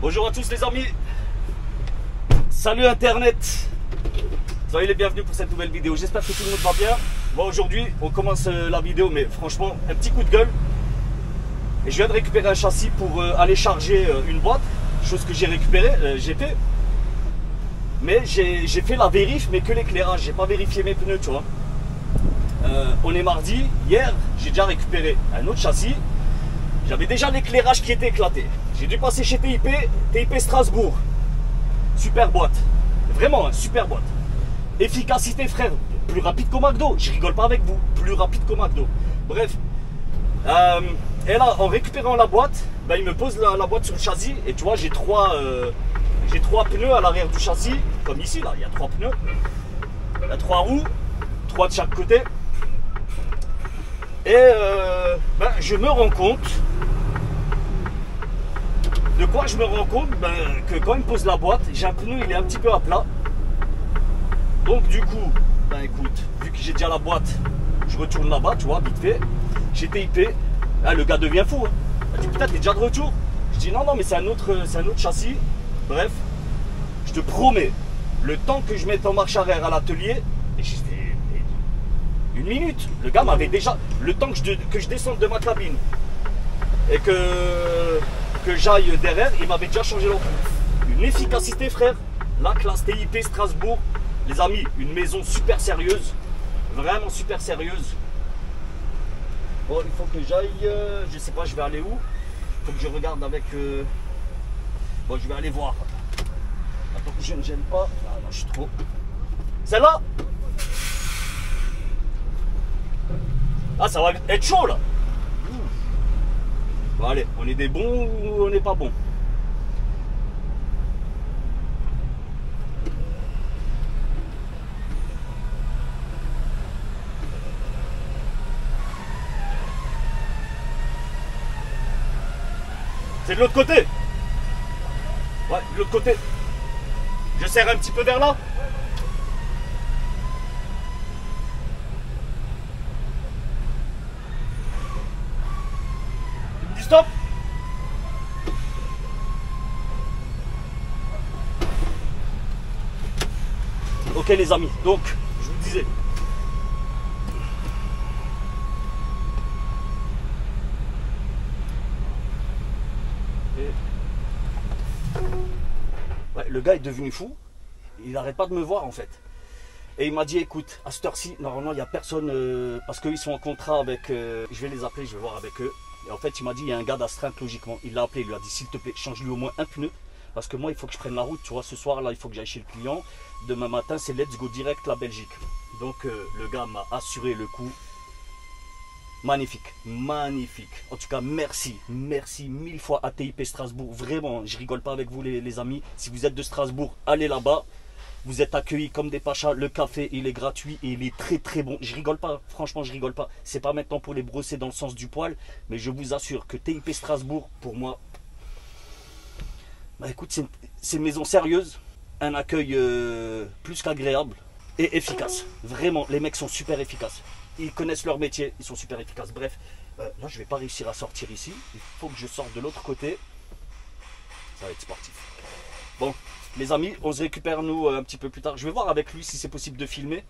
Bonjour à tous les amis. Salut Internet. Soyez les bienvenus pour cette nouvelle vidéo. J'espère que tout le monde va bien. Bon, aujourd'hui, on commence la vidéo, mais franchement, un petit coup de gueule. Et je viens de récupérer un châssis pour aller charger une boîte. Chose que j'ai récupérée, j'ai fait. Mais j'ai fait la vérif, mais que l'éclairage. J'ai pas vérifié mes pneus, tu vois. On est mardi. Hier, j'ai déjà récupéré un autre châssis. J'avais déjà l'éclairage qui était éclaté. J'ai dû passer chez TIP Strasbourg. Super boîte. Vraiment, super boîte. Efficacité, frère. Plus rapide qu'au McDo. Je rigole pas avec vous. Plus rapide qu'au McDo. Bref. Et là, en récupérant la boîte, ben, il me pose la boîte sur le châssis. Et tu vois, j'ai trois pneus à l'arrière du châssis. Comme ici, là, il y a 3 pneus. Il y a 3 roues. 3 de chaque côté. Et ben, je me rends compte. De quoi je me rends compte? Que quand il me pose la boîte, j'ai un pneu, il est un petit peu à plat. Donc du coup, ben écoute, vu que j'ai déjà la boîte, je retourne là-bas, tu vois, vite fait. Chez TIP, là, le gars devient fou. Hein. Il dit putain, t'es déjà de retour? Je dis non, mais c'est un autre châssis. Bref, je te promets, le temps que je mette en marche arrière à l'atelier, et j'étais 1 minute. Le gars m'avait déjà, le temps que je descende de ma cabine et que j'aille derrière, il m'avait déjà changé l'ampoule. Une efficacité, frère. La classe TIP Strasbourg. Les amis, une maison super sérieuse. Vraiment super sérieuse. Bon, il faut que j'aille. Je sais pas, je vais aller où. Il faut que je regarde avec. Bon, je vais aller voir. Attends que je ne gêne pas. Ah non, je suis trop. Celle-là. Ah, ça va être chaud là. Bon, allez, on est des bons ou on n'est pas bons? C'est de l'autre côté. Ouais, de l'autre côté. Je serre un petit peu vers là. Tu me dis stop. Ok les amis, donc je vous disais. Ouais, le gars est devenu fou, il n'arrête pas de me voir en fait. Et il m'a dit écoute, à cette heure-ci, normalement il n'y a personne, parce qu'ils sont en contrat avec, je vais les appeler, je vais voir avec eux. Et en fait il m'a dit il y a un gars d'astreinte logiquement, il l'a appelé, il lui a dit s'il te plaît change-lui au moins un pneu. Parce que moi il faut que je prenne la route, tu vois, ce soir là il faut que j'aille chez le client. Demain matin c'est let's go direct la Belgique. Donc le gars m'a assuré le coup. Magnifique, magnifique. En tout cas, merci 1000 fois à TIP Strasbourg. Vraiment, je rigole pas avec vous les amis. Si vous êtes de Strasbourg, allez là-bas. Vous êtes accueillis comme des pachas. Le café, il est gratuit et il est très très bon. Je rigole pas, franchement, je rigole pas. C'est pas maintenant pour les brosser dans le sens du poil. Mais je vous assure que TIP Strasbourg, pour moi, bah écoute, c'est une maison sérieuse. Un accueil plus qu'agréable et efficace. Vraiment, les mecs sont super efficaces. Ils connaissent leur métier, ils sont super efficaces. Bref, là je vais pas réussir à sortir ici. Il faut que je sorte de l'autre côté. Ça va être sportif. Bon, les amis, on se récupère nous un petit peu plus tard. Je vais voir avec lui si c'est possible de filmer.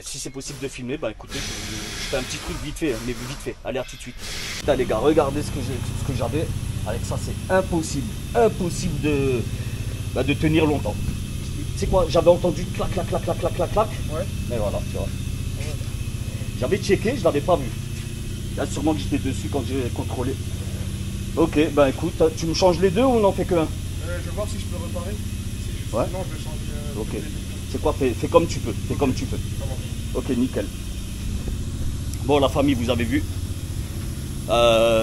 Si c'est possible de filmer, bah écoutez, je fais un petit truc vite fait, mais vite fait. Allez, à tout de suite. Putain les gars, regardez ce que j'avais. Avec ça, c'est impossible. Impossible de tenir longtemps. C'est quoi? J'avais entendu clac, clac, clac, clac, clac, clac, clac. Ouais. Mais voilà, tu vois. J'avais checké, je l'avais pas vu. Là, sûrement que j'étais dessus quand j'ai contrôlé. Ok, bah écoute, tu me changes les deux ou on en fait que un? Je vais voir si je peux réparer. Ouais. Sinon, je vais changer. Ok. C'est quoi? Fais comme tu peux. Fais comme tu peux. Ok, nickel. Bon, la famille, vous avez vu.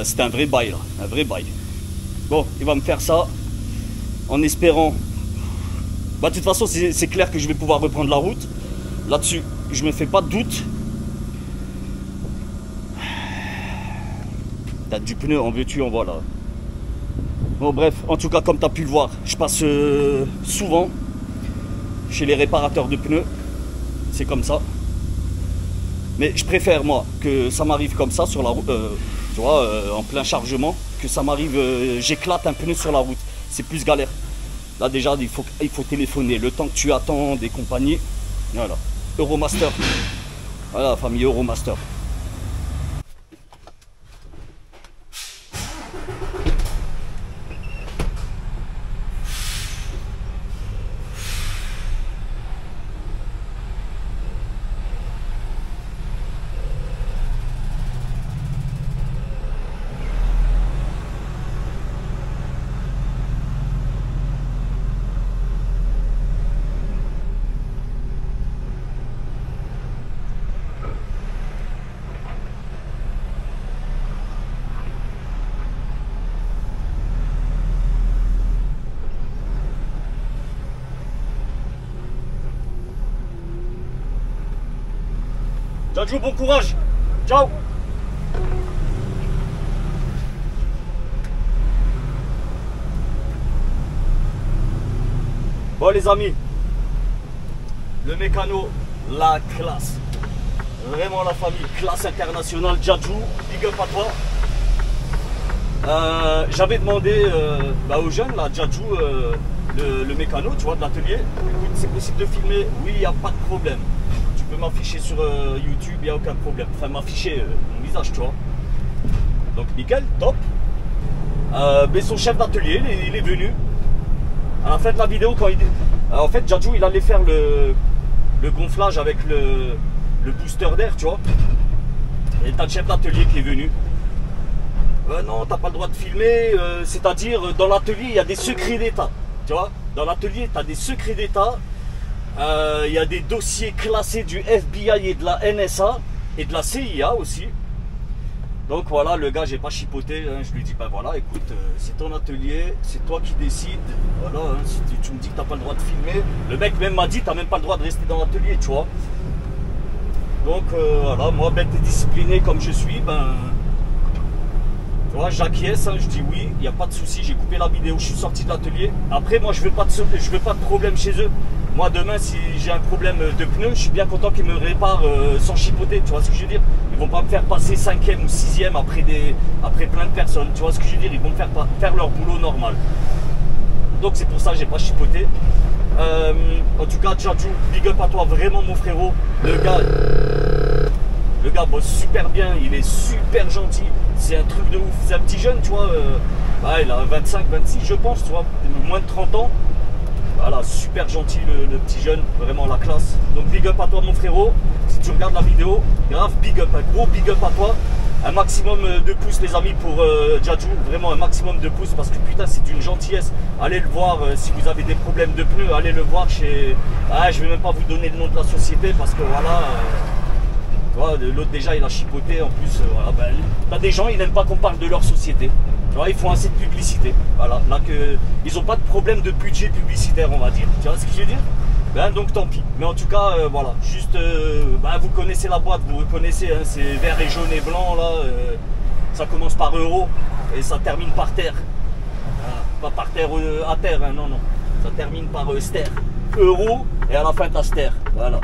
C'était un vrai bail là. Un vrai bail. Bon, il va me faire ça. En espérant. Bah, de toute façon, c'est clair que je vais pouvoir reprendre la route. Là-dessus, je me fais pas de doute. T'as du pneu, en veux-tu, en voilà. Bon bref, en tout cas comme tu as pu le voir, je passe souvent chez les réparateurs de pneus. C'est comme ça. Mais je préfère moi que ça m'arrive comme ça sur la route, tu vois, en plein chargement, que ça m'arrive, j'éclate un pneu sur la route. c'est plus galère. Là déjà il faut téléphoner, le temps que tu attends des compagnies. Voilà, Euromaster. Voilà la famille Euromaster. Jadjou, bon courage. Ciao. Bon les amis, le mécano, la classe. Vraiment la famille, classe internationale. Jadjou, big up à toi. J'avais demandé aux jeunes, là, Jadjou, le mécano, tu vois, de l'atelier. Écoute, c'est possible de filmer? Oui, il n'y a pas de problème. Tu peux m'afficher sur YouTube, il n'y a aucun problème. Enfin, m'afficher mon visage, tu vois. Donc, nickel, top. Mais son chef d'atelier, il est venu. À la fin de la vidéo, quand il... en fait, Jadjou, il allait faire le gonflage avec le booster d'air, tu vois. Et t'as le chef d'atelier qui est venu. Non, t'as pas le droit de filmer, c'est-à-dire dans l'atelier il y a des secrets d'État, tu vois. Dans l'atelier tu as des secrets d'État, il y a des dossiers classés du FBI et de la NSA et de la CIA aussi. Donc voilà, le gars, j'ai pas chipoté, hein, je lui dis, ben voilà, écoute, c'est ton atelier, c'est toi qui décides, voilà, hein, si tu me dis que t'as pas le droit de filmer, le mec même m'a dit, t'as même pas le droit de rester dans l'atelier, tu vois. Donc voilà, moi, bête et discipliné comme je suis, ben... Tu vois, j'acquiesce, hein, je dis oui, il n'y a pas de souci, j'ai coupé la vidéo, je suis sorti de l'atelier. Après, moi, je veux pas de problème chez eux. Moi, demain, si j'ai un problème de pneus, je suis bien content qu'ils me réparent sans chipoter, tu vois ce que je veux dire. Ils vont pas me faire passer 5e ou 6e après plein de personnes, tu vois ce que je veux dire. Ils vont me faire leur boulot normal. Donc, c'est pour ça que j'ai pas chipoté. En tout cas, Jadjou, big up à toi, vraiment mon frérot. Le gars bosse super bien, il est super gentil, c'est un truc de ouf, c'est un petit jeune, tu vois, il a 25, 26 je pense, tu vois, moins de 30 ans, voilà, super gentil le petit jeune, vraiment la classe. Donc big up à toi mon frérot, si tu regardes la vidéo, grave big up, un gros big up à toi, un maximum de pouces les amis pour Jadjou, vraiment un maximum de pouces parce que putain c'est d'une gentillesse, allez le voir si vous avez des problèmes de pneus, allez le voir chez, je vais même pas vous donner le nom de la société parce que voilà... l'autre déjà il a chipoté en plus, voilà, t'as des gens ils n'aiment pas qu'on parle de leur société, tu vois, ils font assez de publicité, voilà, là que ils n'ont pas de problème de budget publicitaire on va dire, tu vois ce que je veux dire, donc tant pis, mais en tout cas voilà, juste vous connaissez la boîte, vous reconnaissez, hein, c'est vert et jaune et blanc là, ça commence par euro et ça termine par terre, pas par terre à terre, hein, non, ça termine par ster, euro et à la fin t'as ster, voilà.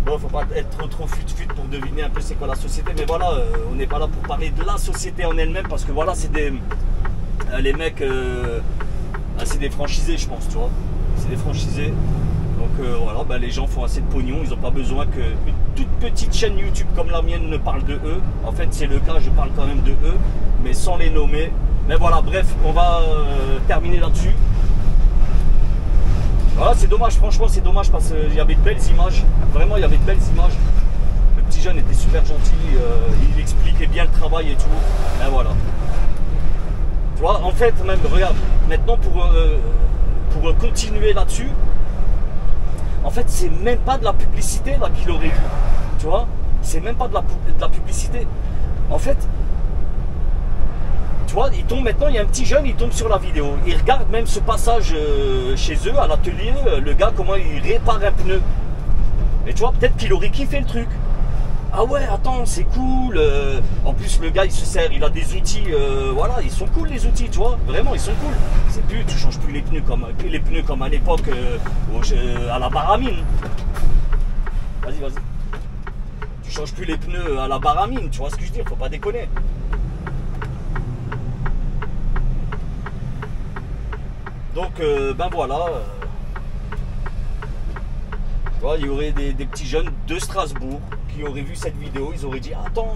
Bon, faut pas être trop fut pour deviner un peu c'est quoi la société, mais voilà, on n'est pas là pour parler de la société en elle-même parce que voilà, c'est des les mecs, c'est des franchisés, je pense, tu vois, c'est des franchisés. Donc voilà, les gens font assez de pognon, ils n'ont pas besoin qu'une toute petite chaîne YouTube comme la mienne ne parle de eux. En fait, c'est le cas, je parle quand même de eux, mais sans les nommer. Mais voilà, bref, on va terminer là-dessus. Voilà, c'est dommage, franchement c'est dommage parce qu'il y avait de belles images, vraiment il y avait de belles images. Le petit jeune était super gentil, il expliquait bien le travail et tout, et voilà. Tu vois, en fait, même, regarde, maintenant pour continuer là-dessus, en fait c'est même pas de la publicité là qu'il aurait eu, tu vois, c'est même pas de la publicité. En fait, tu vois, maintenant il y a un petit jeune, il tombe sur la vidéo, il regarde même ce passage chez eux à l'atelier, le gars comment il répare un pneu. Et tu vois, peut-être qu'il aurait kiffé le truc. Ah ouais, attends, c'est cool. En plus le gars il se sert, il a des outils, voilà, ils sont cool les outils, tu vois, vraiment ils sont cool. C'est plus, tu changes plus les pneus comme à l'époque à la baramine. Vas-y. Tu changes plus les pneus à la baramine, tu vois ce que je veux dire, faut pas déconner. Donc ben voilà. Tu vois, il y aurait des petits jeunes de Strasbourg qui auraient vu cette vidéo, ils auraient dit attends,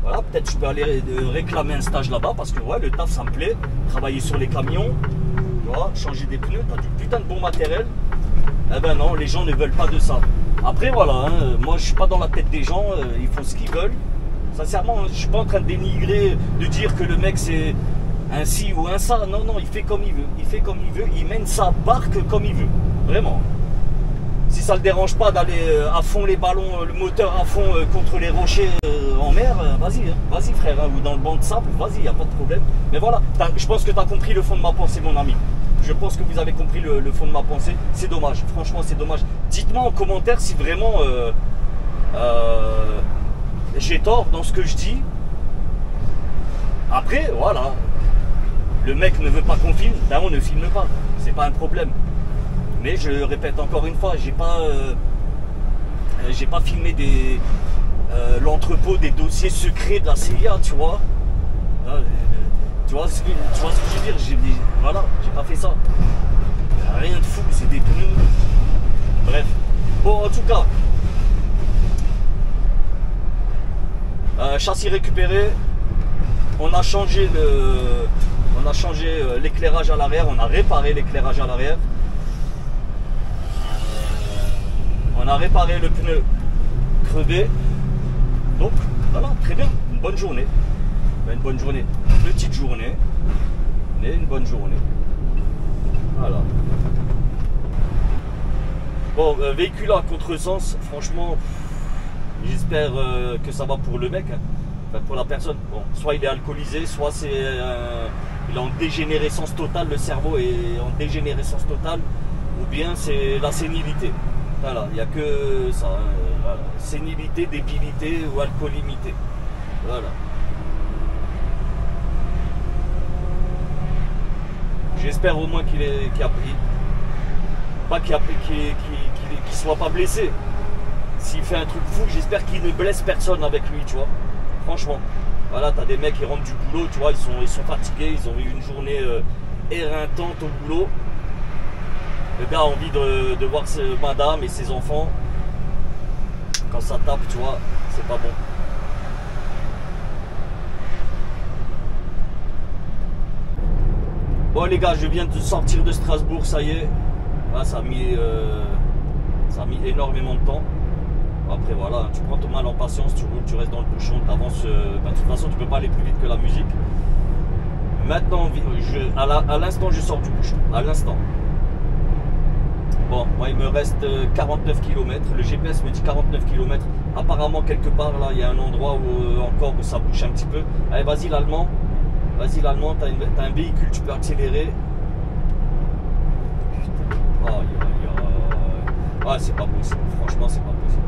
voilà, peut-être je peux aller réclamer un stage là-bas parce que ouais, le taf ça me plaît, travailler sur les camions, tu vois, changer des pneus, t'as du putain de bon matériel. Eh ben non, les gens ne veulent pas de ça. Après voilà, hein, moi je suis pas dans la tête des gens, ils font ce qu'ils veulent. Sincèrement, je suis pas en train de dénigrer, de dire que le mec c'est un ci ou un ça. Non, non, il fait comme il veut, il fait comme il veut, il mène sa barque comme il veut, vraiment. Si ça ne le dérange pas d'aller à fond les ballons, le moteur à fond contre les rochers en mer, vas-y, hein, vas-y frère, hein, ou dans le banc de sable, vas-y, il n'y a pas de problème. Mais voilà, je pense que tu as compris le fond de ma pensée, mon ami. Je pense que vous avez compris le fond de ma pensée. C'est dommage, franchement, c'est dommage. Dites-moi en commentaire si vraiment j'ai tort dans ce que je dis. Après, voilà, le mec ne veut pas qu'on filme, ben on ne filme pas, c'est pas un problème. Mais je répète encore une fois, j'ai pas filmé l'entrepôt des dossiers secrets de la CIA, tu vois. Tu vois ce que je veux dire, voilà, j'ai pas fait ça. Rien de fou, c'est des pneus. Bref. Bon, en tout cas, châssis récupéré. On a changé l'éclairage à l'arrière, on a réparé l'éclairage à l'arrière. On a réparé le pneu crevé. Donc voilà, très bien, une bonne journée. Une bonne journée, petite journée, mais une bonne journée. Voilà. Bon, véhicule à contresens, franchement, j'espère que ça va pour le mec, hein. Enfin, pour la personne. Bon, soit il est alcoolisé, soit c'est il est en dégénérescence totale, le cerveau est en dégénérescence totale, ou bien c'est la sénilité. Voilà, il n'y a que ça. Voilà. Sénilité, débilité ou alcoolimité. Voilà. J'espère au moins qu'il soit pas blessé. S'il fait un truc fou, j'espère qu'il ne blesse personne avec lui, tu vois. Franchement. Voilà, t'as des mecs qui rentrent du boulot, tu vois, ils sont fatigués, ils ont eu une journée éreintante au boulot. Le gars a envie de voir madame et ses enfants. Quand ça tape, tu vois, c'est pas bon. Bon les gars, je viens de sortir de Strasbourg, ça y est. Ah, ça a mis énormément de temps. Après voilà, tu prends ton mal en patience, tu roules, tu restes dans le bouchon, tu avances. De toute façon, tu peux pas aller plus vite que la musique. Maintenant, à l'instant, je sors du bouchon. À l'instant. Bon, moi il me reste 49 km. Le GPS me dit 49 km. Apparemment, quelque part là, il y a un endroit où encore où ça bouge un petit peu. Allez, vas-y l'allemand. Vas-y l'allemand, t'as un véhicule, tu peux accélérer. Putain. Ah, c'est pas possible. Franchement, c'est pas possible.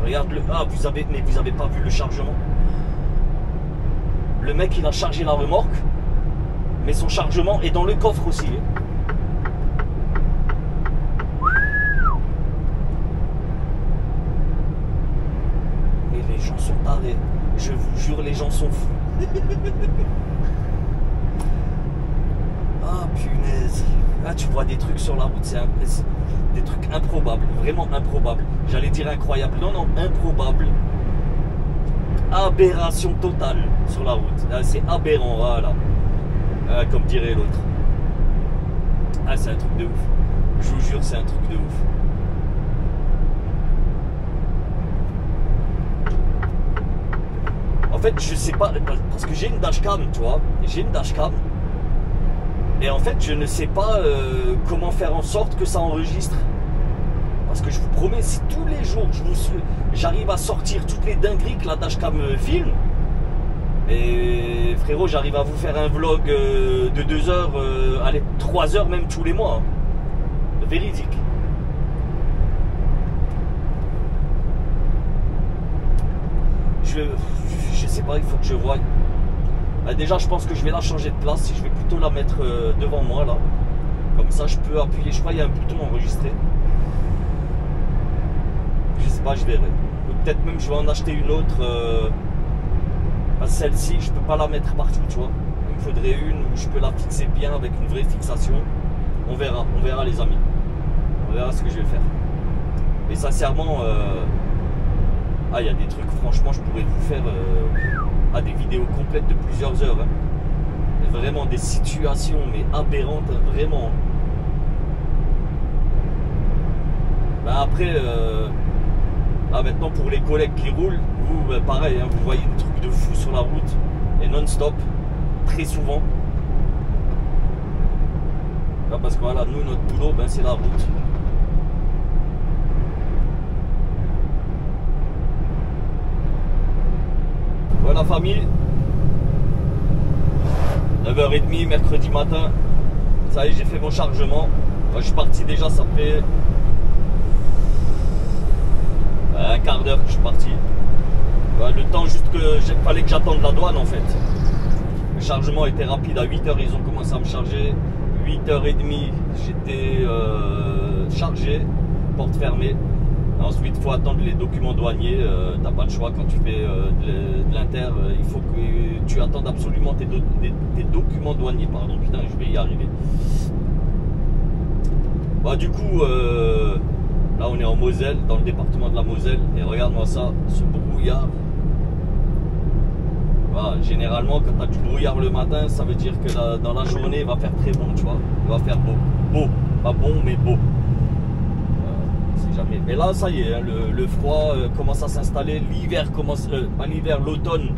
Regarde le. Ah, vous avez pas vu le chargement. Le mec, il a chargé la remorque, mais son chargement est dans le coffre aussi. Mais les gens sont tarés. Je vous jure, les gens sont fous. Ah, punaise. Ah, tu vois des trucs sur la route, c'est des trucs improbables, vraiment improbables. J'allais dire incroyable, non, non, improbable. Aberration totale sur la route. Ah, c'est aberrant, voilà. Ah, comme dirait l'autre. Ah, c'est un truc de ouf. Je vous jure, c'est un truc de ouf. En fait, je sais pas, parce que j'ai une dashcam, tu vois. J'ai une dashcam. Et en fait, je ne sais pas comment faire en sorte que ça enregistre. Parce que je vous promets, si tous les jours j'arrive à sortir toutes les dingueries que la dashcam filme, et frérot, j'arrive à vous faire un vlog de 2 heures, allez, 3 heures même tous les mois. Hein. Véridique. Je sais pas, il faut que je voie. Déjà, je pense que je vais la changer de place. Je vais plutôt la mettre devant moi là. Comme ça, je peux appuyer. Je crois qu'il y a un bouton enregistré. Je sais pas, je verrai. Peut-être même je vais en acheter une autre. Celle-ci, je peux pas la mettre partout, tu vois. Il me faudrait une où je peux la fixer bien avec une vraie fixation. On verra les amis. On verra ce que je vais faire. Mais sincèrement, il y a des trucs, franchement, je pourrais vous faire des vidéos complètes de plusieurs heures. Hein. Vraiment des situations, mais aberrantes, hein, vraiment. Ben après, maintenant pour les collègues qui roulent, vous, pareil, hein, vous voyez des trucs de fou sur la route, et non-stop, très souvent. Là, parce que voilà, nous, notre boulot, ben, c'est la route. Voilà la famille, 9h30 mercredi matin, ça y est, j'ai fait mon chargement. Moi, je suis parti déjà, ça fait un quart d'heure que je suis parti. Le temps juste que fallait que j'attende la douane en fait. Le chargement était rapide, à 8h ils ont commencé à me charger. 8h30 j'étais chargé, porte fermée. Ensuite il faut attendre les documents douaniers, t'as pas le choix quand tu fais de l'inter, il faut que tu attendes absolument tes documents douaniers, pardon, putain je vais y arriver. Bah du coup là on est en Moselle, dans le département de la Moselle, et regarde-moi ça, ce brouillard. Voilà, généralement quand tu as du brouillard le matin, ça veut dire que dans la journée il va faire très bon, tu vois. Il va faire beau. Beau, pas bon mais beau. C'est jamais. Mais là ça y est, hein, le froid commence à s'installer, l'hiver commence, pas l'hiver, l'automne.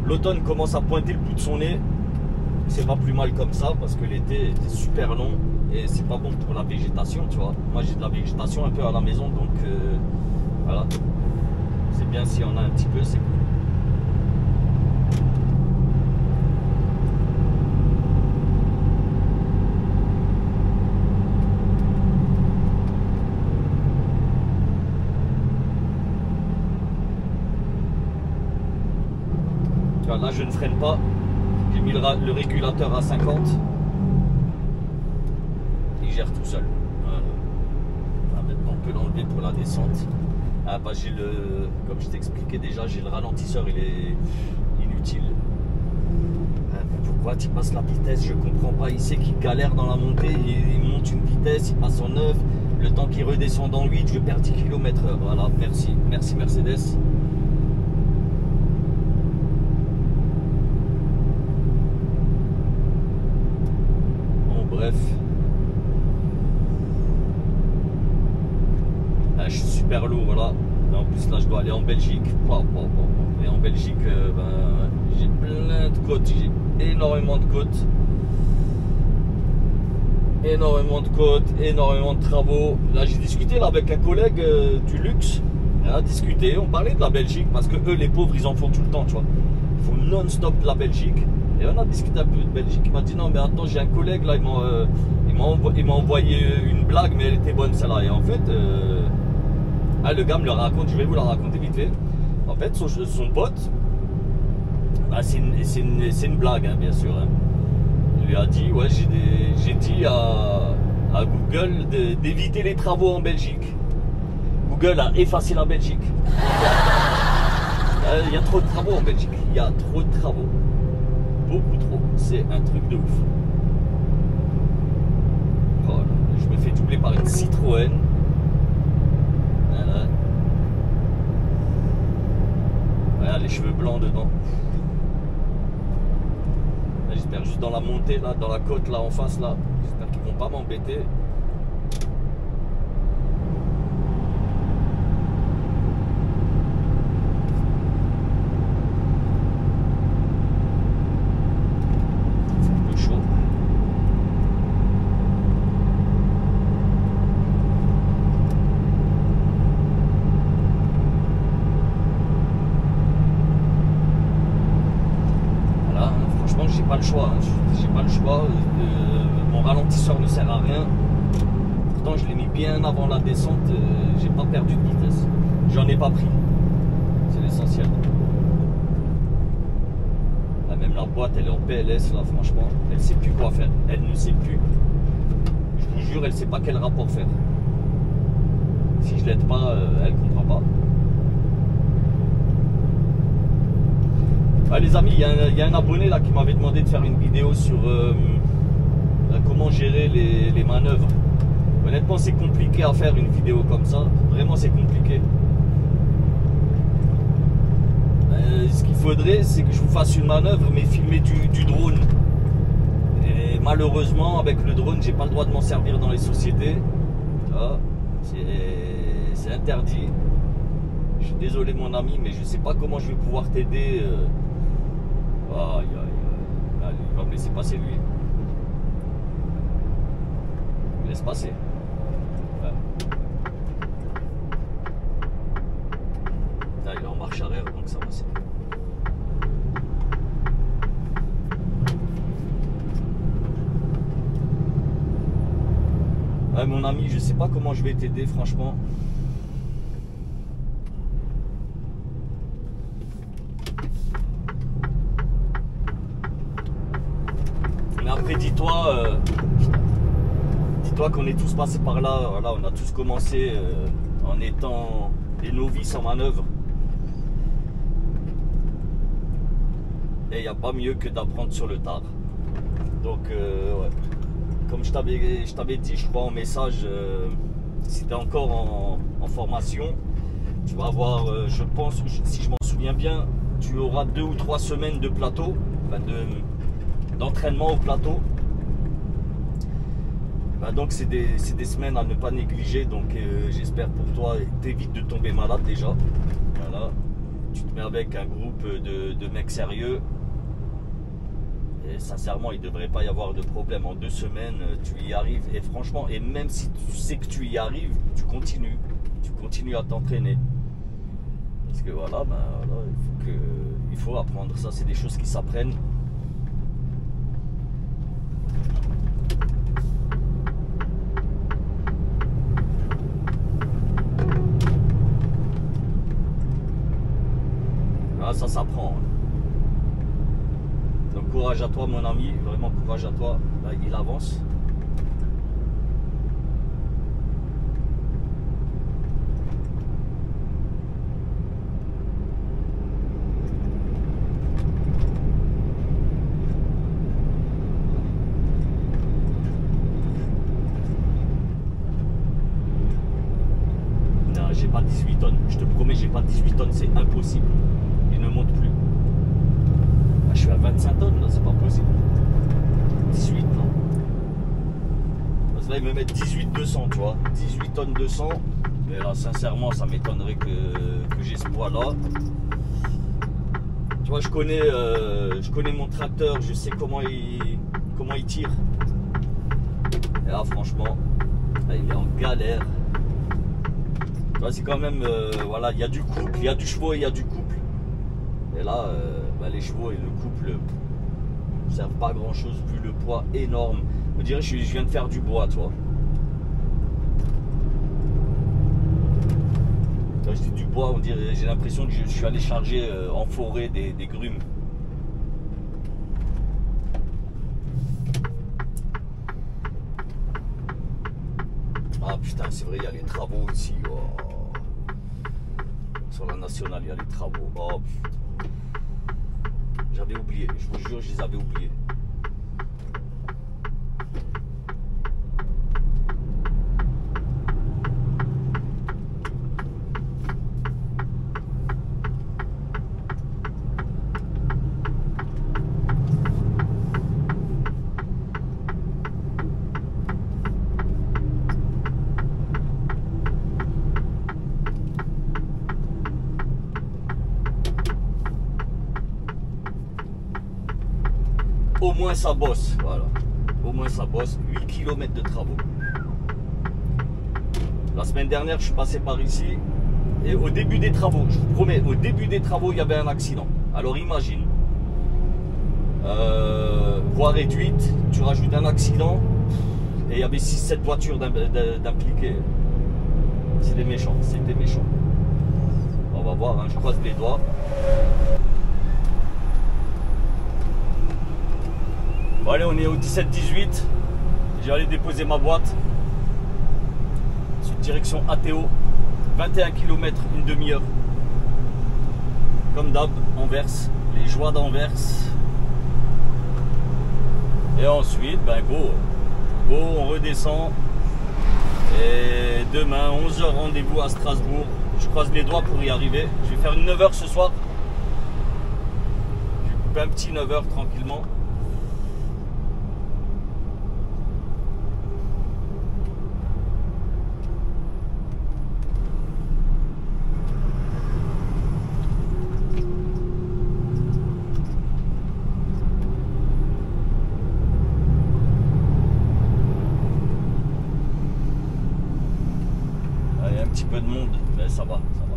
L'automne commence à pointer le bout de son nez. C'est pas plus mal comme ça parce que l'été était super long. Et c'est pas bon pour la végétation, tu vois. Moi j'ai de la végétation un peu à la maison, donc voilà. C'est bien s'il y en a un petit peu, c'est cool. Tu vois, là je ne freine pas. J'ai mis le régulateur à 50. Tout seul. Voilà. Maintenant on peut l'enlever pour la descente. Ah bah j'ai comme je t'expliquais déjà, j'ai le ralentisseur, il est inutile. Pourquoi tu passes la vitesse, je comprends pas. Il sait qu'il galère dans la montée, il monte une vitesse, il passe en 9, le temps qu'il redescend en 8, je perds 10 km/h. Voilà, merci Mercedes. Bon bref. Je suis super lourd, voilà. Et en plus là je dois aller en Belgique. Et en Belgique, j'ai plein de côtes, j'ai énormément de côtes. Énormément de côtes, énormément de travaux. Là j'ai discuté là, avec un collègue du luxe. On a discuté, on parlait de la Belgique parce que eux les pauvres ils en font tout le temps, tu vois. Ils font non-stop de la Belgique. Et on a discuté un peu de Belgique. Il m'a dit non mais attends, j'ai un collègue là, il m'a envoyé une blague mais elle était bonne celle-là. Et en fait le gars me le raconte, je vais vous la raconter vite fait. En fait, son pote, c'est une blague, hein, bien sûr. Hein. Il lui a dit, ouais, j'ai dit à Google d'éviter les travaux en Belgique. Google a effacé la Belgique. Il y a trop de travaux en Belgique. Il y a trop de travaux. Beaucoup trop. C'est un truc de ouf. Voilà. Je me fais doubler par une Citroën. Voilà, les cheveux blancs dedans. J'espère juste dans la montée, là, dans la côte, là en face, là. J'espère qu'ils vont pas m'embêter. C'est un peu chaud. J'ai pas le choix, hein. J'ai pas le choix. Mon ralentisseur ne sert à rien. Pourtant, je l'ai mis bien avant la descente. J'ai pas perdu de vitesse. J'en ai pas pris. C'est l'essentiel. Là, même la boîte, elle est en PLS. Là, franchement, elle sait plus quoi faire. Elle ne sait plus. Je vous jure, elle sait pas quel rapport faire. Si je l'aide pas, elle comprend pas. Ah, les amis, il y a un abonné là qui m'avait demandé de faire une vidéo sur comment gérer les manœuvres. Honnêtement, c'est compliqué à faire une vidéo comme ça. Vraiment, c'est compliqué. Ce qu'il faudrait, c'est que je vous fasse une manœuvre, mais filmer du drone. Et malheureusement, avec le drone, j'ai pas le droit de m'en servir dans les sociétés. C'est interdit. Je suis désolé, mon ami, mais je sais pas comment je vais pouvoir t'aider. Aïe, aïe. Allez, il va me laisser passer, lui. Il me laisse passer. Ouais. Là, il est en marche arrière, donc ça va, c'est bon. Ouais, mon ami, je sais pas comment je vais t'aider, franchement. Mais après, dis-toi qu'on est tous passés par là. Voilà, on a tous commencé en étant des novices en manœuvre. Et il n'y a pas mieux que d'apprendre sur le tard. Donc, ouais. Comme je t'avais dit, je crois, en message, si tu es encore en formation, tu vas avoir, je pense, si je m'en souviens bien, tu auras 2 ou 3 semaines de plateau, enfin d'entraînement au plateau. Bah donc c'est des semaines à ne pas négliger, donc j'espère pour toi, t'évites de tomber malade déjà. Voilà. Tu te mets avec un groupe de mecs sérieux. Et sincèrement, il ne devrait pas y avoir de problème. En 2 semaines, tu y arrives. Et franchement, et même si tu sais que tu y arrives, tu continues à t'entraîner. Parce que voilà, ben, voilà, il faut apprendre ça. C'est des choses qui s'apprennent. Ah, ça s'apprend. Donc courage à toi, mon ami, vraiment courage à toi. Là, il avance. Non, j'ai pas 18 tonnes. Je te promets, j'ai pas 18 tonnes, c'est impossible. Il ne monte plus. Je suis à 25 tonnes, là, c'est pas possible. 18, non. Parce que là, ils me mettent 18 200, tu vois. 18 tonnes 200. Mais là, sincèrement, ça m'étonnerait que j'ai ce poids-là. Tu vois, je connais mon tracteur, je sais comment il tire. Et là, franchement, là, il est en galère. Tu vois, c'est quand même, voilà, il y a du couple, il y a du chevaux et il y a du couple. Et là, bah, les chevaux et le couple ne servent pas à grand chose vu le poids énorme. On dirait que je viens de faire du bois, tu vois. Quand je dis du bois, on dirait, j'ai l'impression que je suis allé charger en forêt des grumes. Ah putain, c'est vrai, il y a les travaux ici. Oh. Sur la nationale, il y a les travaux. Oh putain. J'avais oublié, je vous jure, je les avais oubliés. Au moins ça bosse, voilà. Au moins ça bosse. 8 km de travaux. La semaine dernière, je suis passé par ici. Et au début des travaux, je vous promets, au début des travaux, il y avait un accident. Alors imagine. Voie réduite, tu rajoutes un accident. Et il y avait 6-7 voitures d'impliquées. C'était méchant, c'était méchant. On va voir, hein, je croise les doigts. Bon, allez, on est au 17-18. J'ai allé déposer ma boîte. C'est direction ATO. 21 km, une demi-heure. Comme d'hab, on verse Les joies d'Anvers. Et ensuite, ben go, on redescend. Et demain, 11 h rendez-vous à Strasbourg. Je croise les doigts pour y arriver. Je vais faire une 9 h ce soir. Je vais couper un petit 9 h tranquillement. Un petit peu de monde, mais ça va, ça va.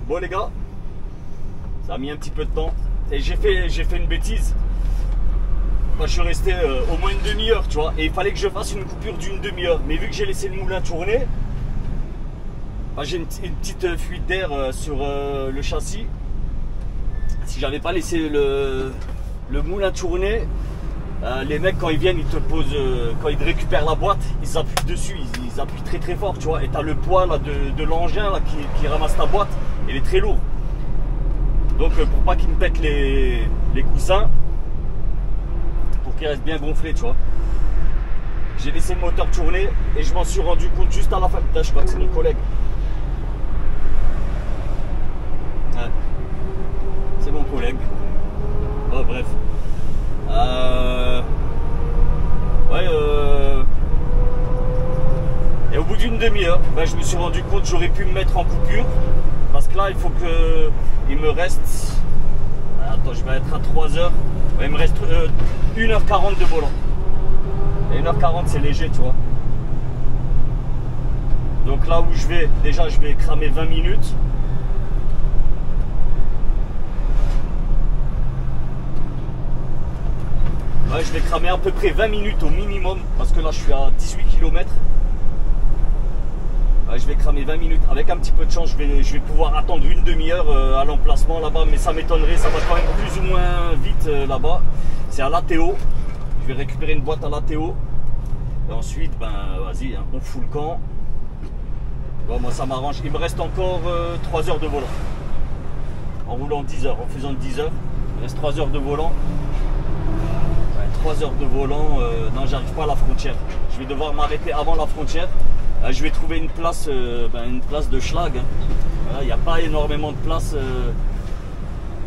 Bon les gars, ça a mis un petit peu de temps et j'ai fait une bêtise. Moi, je suis resté au moins une demi-heure, tu vois, et il fallait que je fasse une coupure d'une demi-heure. Mais vu que j'ai laissé le moulin tourner, j'ai une petite fuite d'air sur le châssis. Si j'avais pas laissé le moulin tourner, les mecs quand ils viennent, ils te posent, quand ils récupèrent la boîte, ils appuient dessus, ils appuient très très fort, tu vois. Et tu as le poids là, de l'engin qui ramasse ta boîte, il est très lourd. Donc pour pas qu'ils me pètent les coussins, pour qu'ils restent bien gonflés, tu vois. J'ai laissé le moteur tourner et je m'en suis rendu compte juste à la fin. Putain, je crois que c'est mon collègue. Ouais. C'est mon collègue. Oh, bref. Et au bout d'une demi-heure, je me suis rendu compte que j'aurais pu me mettre en coupure. Parce que là, il faut que il me reste... Attends, je vais être à 3 heures. Il me reste 1h40 de volant. Et 1h40, c'est léger, tu vois. Donc là où je vais, déjà, je vais cramer 20 minutes. Ouais, je vais cramer à peu près 20 minutes au minimum. Parce que là, je suis à 18 km. Je vais cramer 20 minutes. Avec un petit peu de chance, je vais pouvoir attendre une demi-heure à l'emplacement là-bas. Mais ça m'étonnerait, ça va quand même plus ou moins vite là-bas. C'est à l'ATO. Je vais récupérer une boîte à l'ATO. Et ensuite, vas-y, hein, on fout le camp. Bon, moi, ça m'arrange. Il me reste encore 3 heures de volant. En roulant 10 heures, en faisant 10 heures. Il me reste 3 heures de volant. 3 heures de volant. Non, j'arrive pas à la frontière. Je vais devoir m'arrêter avant la frontière. Je vais trouver une place de schlag. Il n'y a pas énormément de place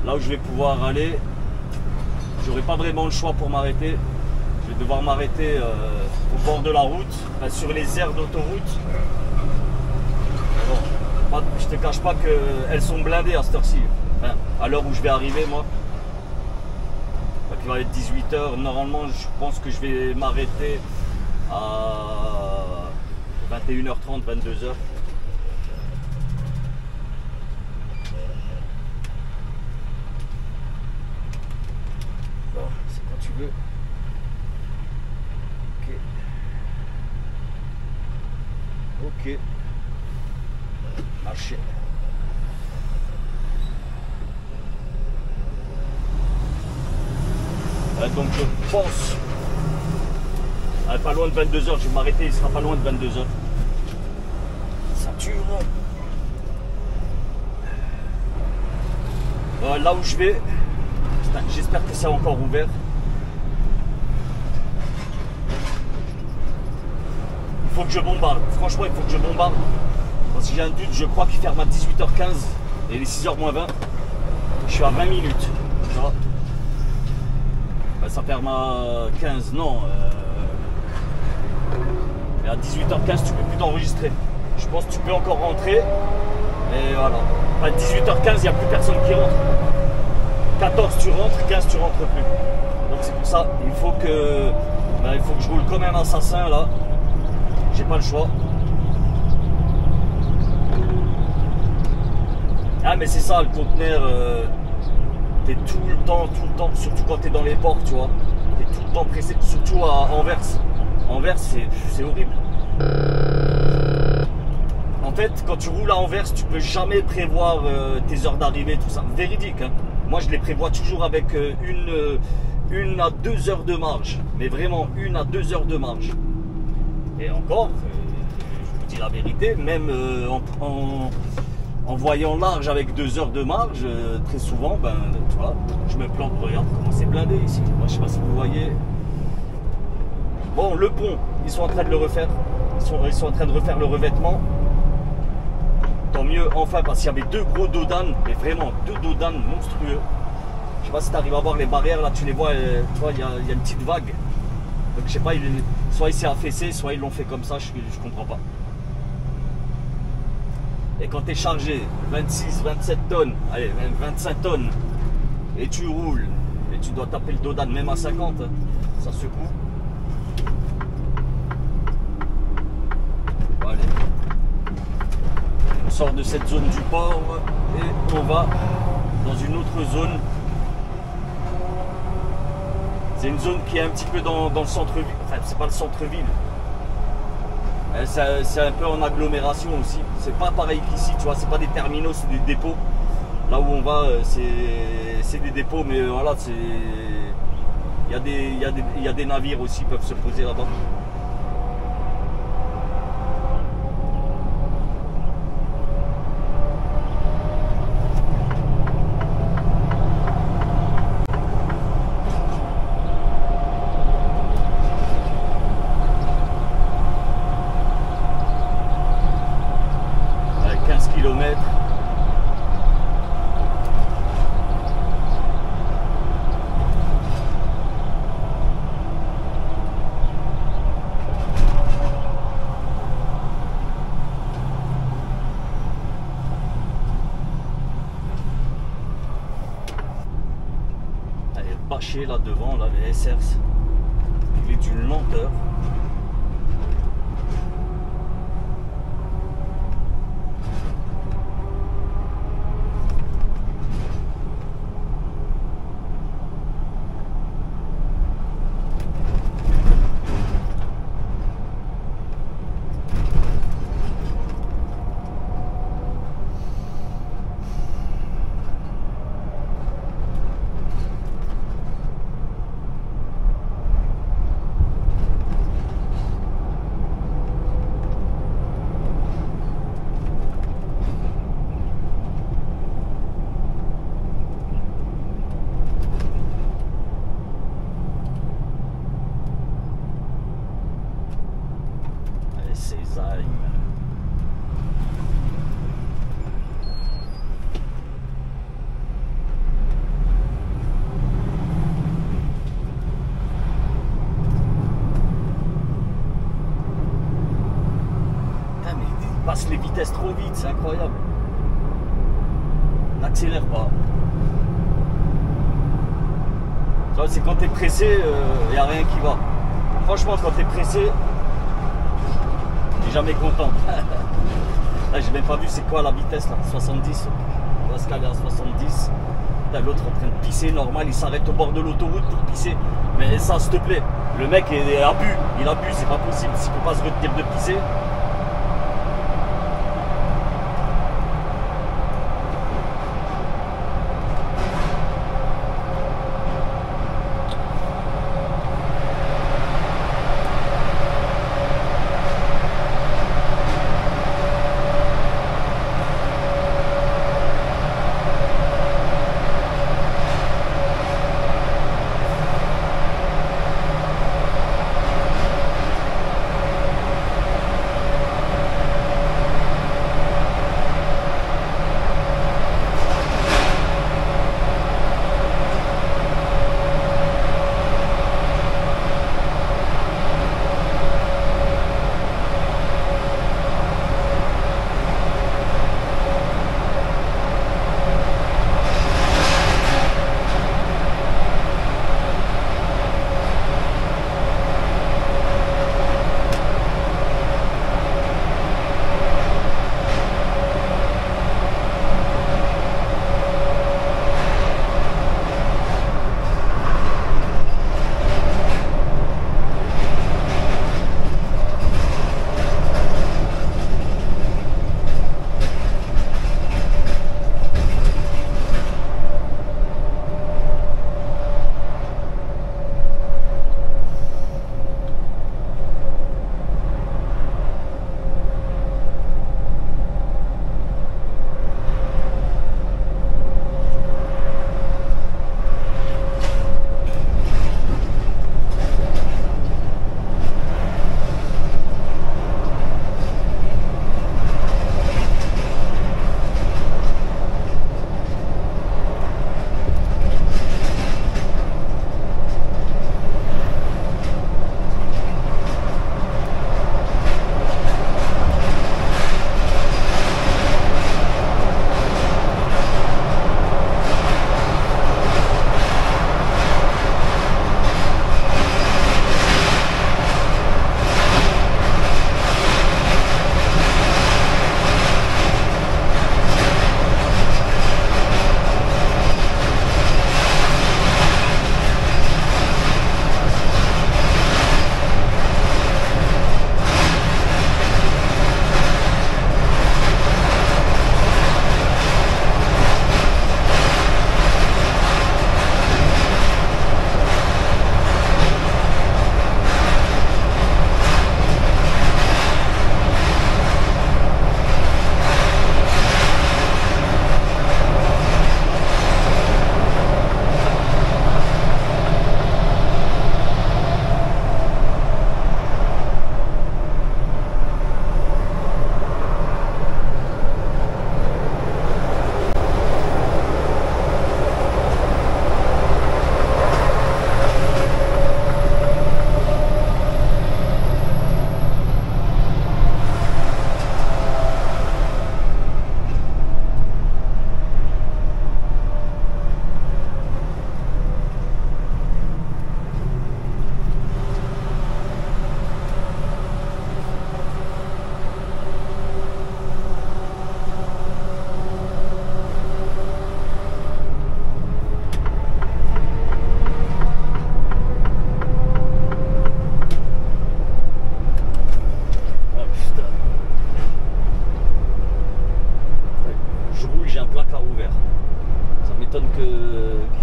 là où je vais pouvoir aller. J'aurai pas vraiment le choix pour m'arrêter. Je vais devoir m'arrêter au bord de la route, sur les aires d'autoroute. Bon. Je te cache pas qu'elles sont blindées à cette heure-ci. Enfin, à l'heure où je vais arriver, moi. Donc, il va être 18 h. Normalement, je pense que je vais m'arrêter à 21h30, 22 h. Bon, c'est quand tu veux. Ok. Marcher. Donc je pense pas loin de 22 h, je vais m'arrêter, il sera pas loin de 22 h. Ceinture. Là où je vais, j'espère que c'est encore ouvert. Il faut que je bombarde, franchement il faut que je bombarde. Parce que j'ai un doute, je crois qu'il ferme à 18 h 15 et il est 6 h moins 20. Je suis à 20 minutes. Tu vois, ça ferme à 15, non. Et à 18 h 15 tu peux plus t'enregistrer. Je pense que tu peux encore rentrer. Mais voilà. À 18 h 15 il n'y a plus personne qui rentre. 14 tu rentres, 15 tu rentres plus. Donc c'est pour ça, il faut que je roule comme un assassin là. J'ai pas le choix. Ah mais c'est ça le conteneur, t'es tout le temps, surtout quand t'es dans les ports, tu vois, t'es tout le temps pressé, surtout à Anvers. Anvers c'est horrible. En fait quand tu roules à Anvers tu peux jamais prévoir tes heures d'arrivée, tout ça, véridique hein. Moi je les prévois toujours avec une à 2 heures de marge, mais vraiment 1 à 2 heures de marge. Et encore, je vous dis la vérité, même en voyant large avec 2 heures de marge, très souvent, ben, tu vois, je me plante. Regarde comment c'est blindé ici. Moi, je sais pas si vous voyez. Bon, le pont, ils sont en train de le refaire. Ils sont en train de refaire le revêtement. Tant mieux, enfin, parce qu'il y avait 2 gros dodanes, mais vraiment 2 dodanes monstrueux. Je sais pas si tu arrives à voir les barrières, là, tu les vois, tu vois, il y a une petite vague. Donc, je sais pas, soit il s'est affaissé, soit ils l'ont fait comme ça, je comprends pas. Et quand tu es chargé 26, 27 tonnes, allez, même 25 tonnes, et tu roules, et tu dois taper le dodan même à 50, ça secoue. Bon, allez. On sort de cette zone du port et on va dans une autre zone. C'est une zone qui est un petit peu dans le centre-ville, enfin c'est pas le centre-ville. C'est un peu en agglomération aussi. C'est pas pareil qu'ici, tu vois, c'est pas des terminaux, c'est des dépôts. Là où on va, c'est des dépôts, mais voilà, il y a des navires aussi qui peuvent se poser là-bas. Là devant, là, les SRs, il est d'une lenteur. vitesse trop vite, c'est incroyable. N'accélère pas. C'est quand t'es pressé, il n'y a rien qui va. Franchement, quand t'es pressé, t'es jamais content. Là, j'ai même pas vu c'est quoi la vitesse là, 70. On va se caler à 70. L'autre en train de pisser, normal, il s'arrête au bord de l'autoroute pour pisser. Mais ça, s'il te plaît, le mec il abuse, c'est pas possible. S'il peut pas se retenir de pisser.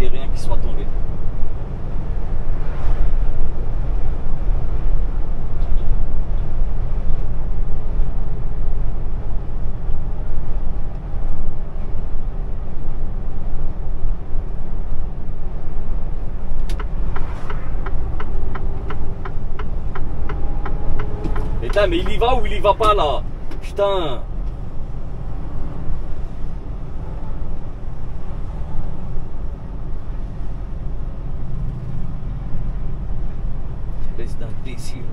qu'il n'y ait rien qui soit tombé. Putain, mais il y va ou il y va pas là? Putain. Espèce d'imbécile.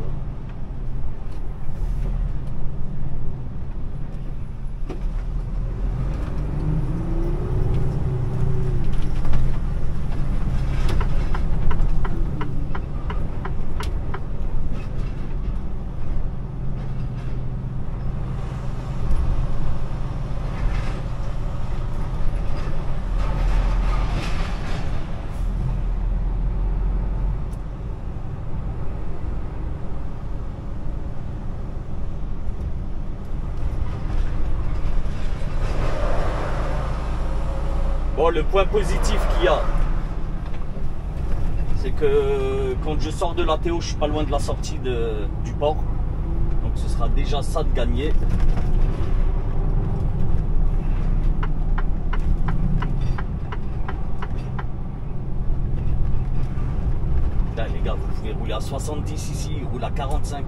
Bon, le point positif qu'il y a, c'est que quand je sors de la Théo, je suis pas loin de la sortie du port. Donc ce sera déjà ça de gagner. Là, les gars, vous pouvez rouler à 70 ici, rouler à 45.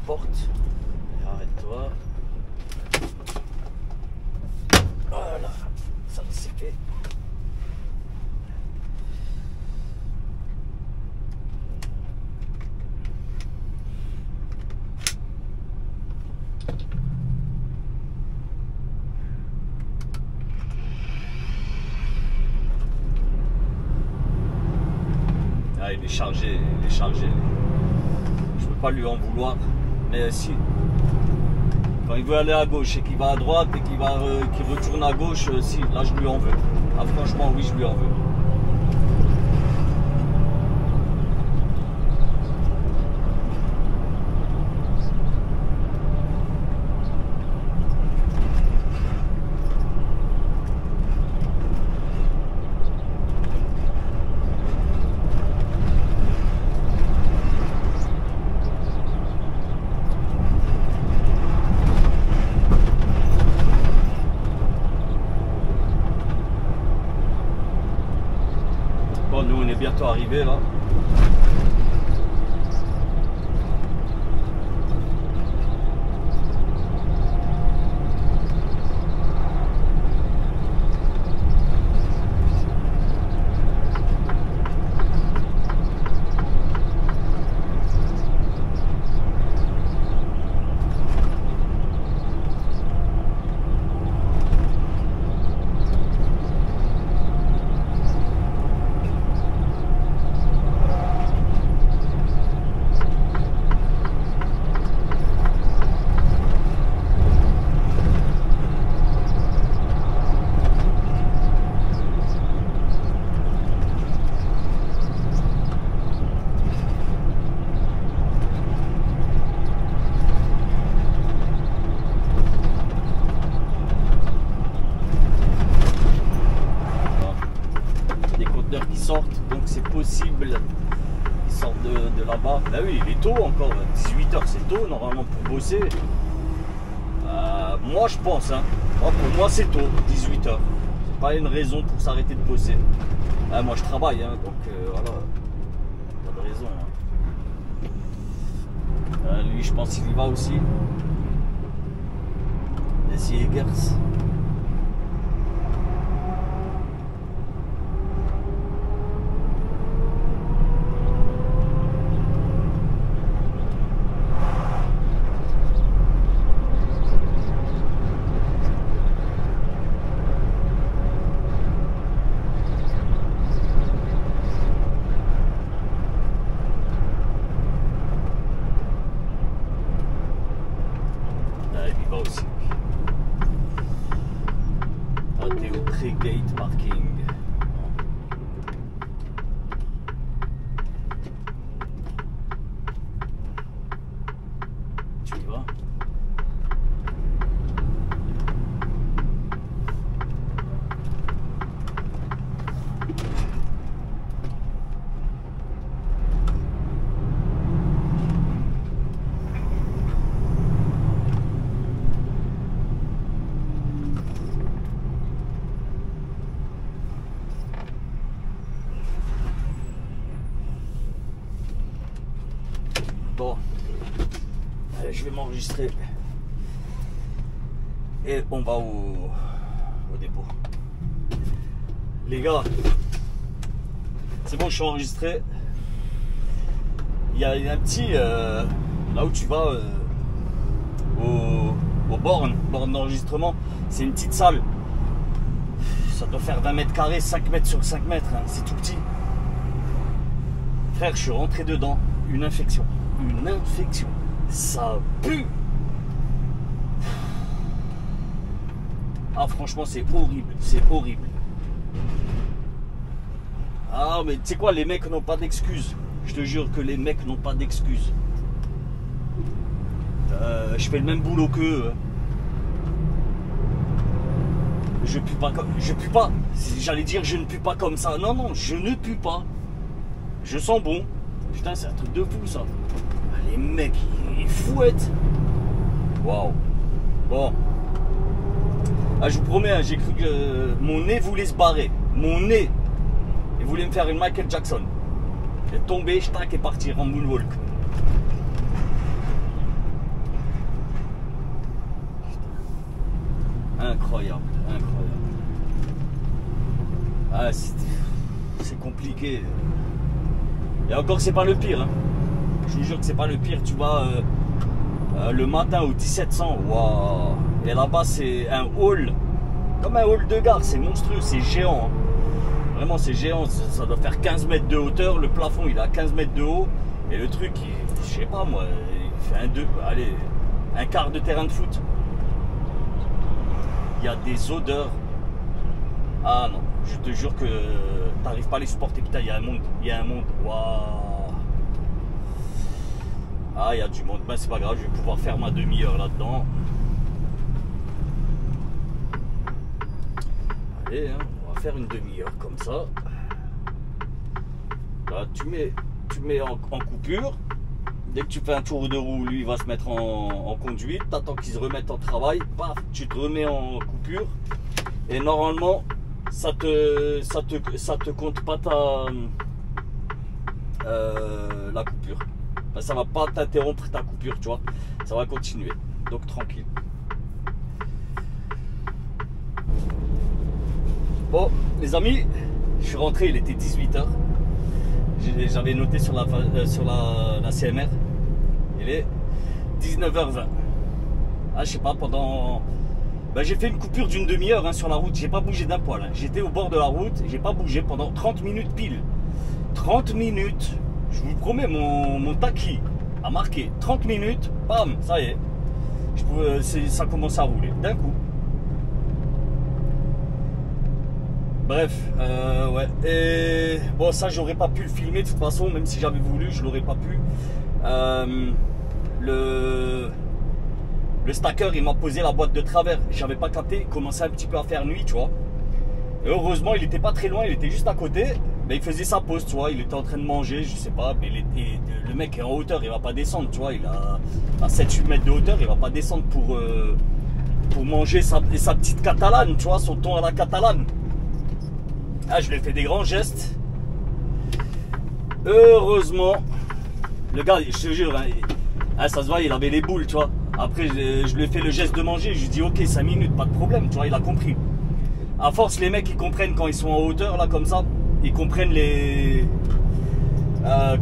Porte. Arrête-toi. Voilà, ça c'est fait. Ah, il est chargé, il est chargé. Je peux pas lui en vouloir. Mais si, quand il veut aller à gauche et qu'il va à droite et qu'il retourne à gauche, si, là je lui en veux. Ah, franchement, oui, je lui en veux. Nous on est bientôt arrivé là. Qui sortent, donc c'est possible qu'ils sortent de là-bas. Ben oui, il est tôt encore, 18 h c'est tôt normalement pour bosser. Moi je pense, hein. Pour moi c'est tôt, 18 h. C'est pas une raison pour s'arrêter de bosser. Moi je travaille, hein, donc voilà, pas de raison. Hein. Lui je pense qu'il y va aussi. Les Jägers. Aussi. Théo Gate Parking. Tu y vas? Bon, allez, je vais m'enregistrer et on va au dépôt. Les gars, c'est bon, je suis enregistré. Il y a un petit là où tu vas aux bornes d'enregistrement. C'est une petite salle. Ça doit faire 20 mètres carrés, 5 mètres sur 5 mètres, hein. C'est tout petit. Frère, je suis rentré dedans. Une infection. Une infection. Ça pue. Ah, franchement, c'est horrible. C'est horrible. Ah, mais tu sais quoi, les mecs n'ont pas d'excuses. Je te jure que les mecs n'ont pas d'excuses. Je fais le même boulot qu'eux. Je pue pas comme... Je pue pas. J'allais dire je ne pue pas comme ça. Non, non, je ne pue pas. Je sens bon. Putain, c'est un truc de fou, ça. Les mecs, ils fouettent. Waouh. Bon. Ah, je vous promets, hein, j'ai cru que mon nez voulait se barrer. Mon nez. Il voulait me faire une Michael Jackson. Il est tombé, je tac, et partir en moonwalk. Incroyable, incroyable. Ah, c'est compliqué. Et encore, c'est pas le pire. Hein. Je vous jure que c'est pas le pire. Tu vas le matin au 1700. Waouh. Et là-bas, c'est un hall. Comme un hall de gare. C'est monstrueux, c'est géant. Hein. Vraiment, c'est géant. Ça doit faire 15 mètres de hauteur. Le plafond, il a 15 mètres de haut. Et le truc, je sais pas moi, il fait un quart de terrain de foot. Il y a des odeurs. Ah non, je te jure que t'arrives pas à les supporter. Putain, il y a un monde. Il y a un monde. Waouh. Ah, il y a du monde. Ben, c'est pas grave, je vais pouvoir faire ma demi-heure là-dedans. Allez, hein, on va faire une demi-heure comme ça. Là, tu mets en coupure. Dès que tu fais un tour de roue, lui il va se mettre en conduite. T'attends qu'il se remette en travail. Paf, tu te remets en coupure. Et normalement, ça te compte pas la coupure. Ben, ça va pas t'interrompre ta coupure, tu vois. Ça va continuer. Donc tranquille. Bon, les amis, je suis rentré, il était 18 h. J'avais noté sur la CMR. Il est 19h20. Ah, je sais pas, pendant... Ben, j'ai fait une coupure d'une demi-heure hein, sur la route. J'ai pas bougé d'un poil. Hein. J'étais au bord de la route. J'ai pas bougé pendant 30 minutes pile. 30 minutes. Je vous promets, mon taquis a marqué 30 minutes. Bam, ça y est. Ça commence à rouler d'un coup. Bref, ouais. Et bon, ça, j'aurais pas pu le filmer de toute façon, même si j'avais voulu, je l'aurais pas pu. Le stacker, il m'a posé la boîte de travers. J'avais pas capté, il commençait un petit peu à faire nuit, tu vois. Et heureusement, il était pas très loin, il était juste à côté. Mais il faisait sa pause, tu vois. Il était en train de manger, je sais pas. Mais le mec est en hauteur, il va pas descendre, tu vois. Il a à 7-8 mètres de hauteur, il va pas descendre pour manger sa petite catalane, tu vois, son thon à la catalane. Ah, je lui ai fait des grands gestes. Heureusement, le gars, je te jure, hein, ça se voit, il avait les boules, tu vois. Après, je lui ai fait le geste de manger. Je lui ai dit, ok, 5 minutes, pas de problème, tu vois, il a compris. À force, les mecs, ils comprennent quand ils sont en hauteur, là, comme ça. Ils comprennent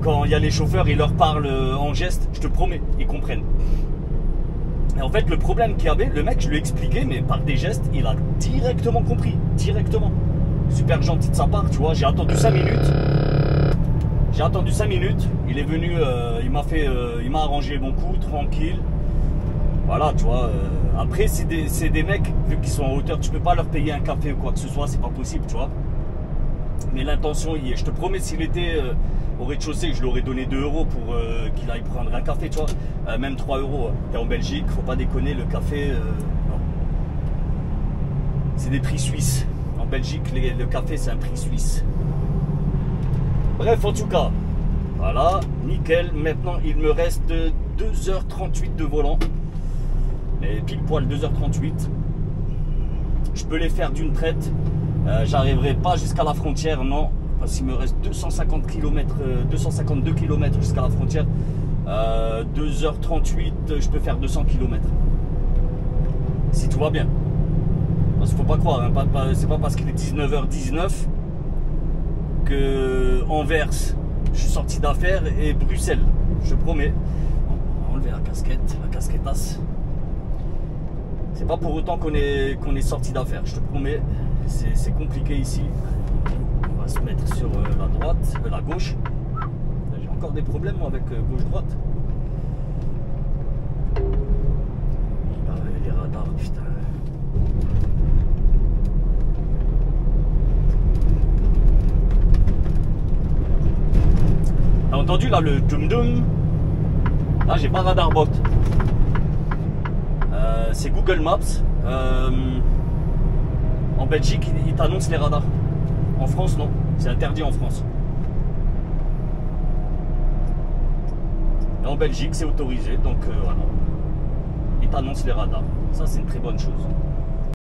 quand il y a les chauffeurs, ils leur parlent en geste. Je te promets, ils comprennent. Et en fait, le problème qu'il y avait, le mec, je lui ai expliqué, mais par des gestes, il a directement compris. Directement. Super gentil de sa part, tu vois. J'ai attendu 5 minutes. J'ai attendu 5 minutes. Il est venu, il m'a arrangé mon coup, tranquille. Voilà, tu vois. Après, c'est des mecs, vu qu'ils sont en hauteur, tu peux pas leur payer un café ou quoi que ce soit, c'est pas possible, tu vois. Mais l'intention y est. Je te promets, s'il était au rez-de-chaussée, je lui aurais donné 2 € pour qu'il aille prendre un café, tu vois. Même 3 €. T'es en Belgique, faut pas déconner, le café, non. C'est des prix suisses. En Belgique, le café, c'est un prix suisse. Bref, en tout cas, voilà, nickel. Maintenant, il me reste 2h38 de volant. Et pile poil 2h38. Je peux les faire d'une traite. J'arriverai pas jusqu'à la frontière, non. Parce qu'il me reste 250 km, 252 km jusqu'à la frontière. 2h38, je peux faire 200 km. Si tout tout va bien. Parce qu'il faut pas croire, hein, c'est pas parce qu'il est 19h19 que Anvers, je suis sorti d'affaires, et Bruxelles, je te promets. On va enlever la casquettasse. C'est pas pour autant qu'on est sorti d'affaires, je te promets. C'est compliqué ici. On va se mettre sur la droite, la gauche. J'ai encore des problèmes moi, avec gauche-droite. Les radars, putain. T'as entendu là le dum-dum? Là j'ai pas radar bot. C'est Google Maps. En Belgique, ils t'annoncent les radars. En France, non. C'est interdit en France. Et en Belgique, c'est autorisé. Donc voilà. Ils t'annoncent les radars. Ça, c'est une très bonne chose.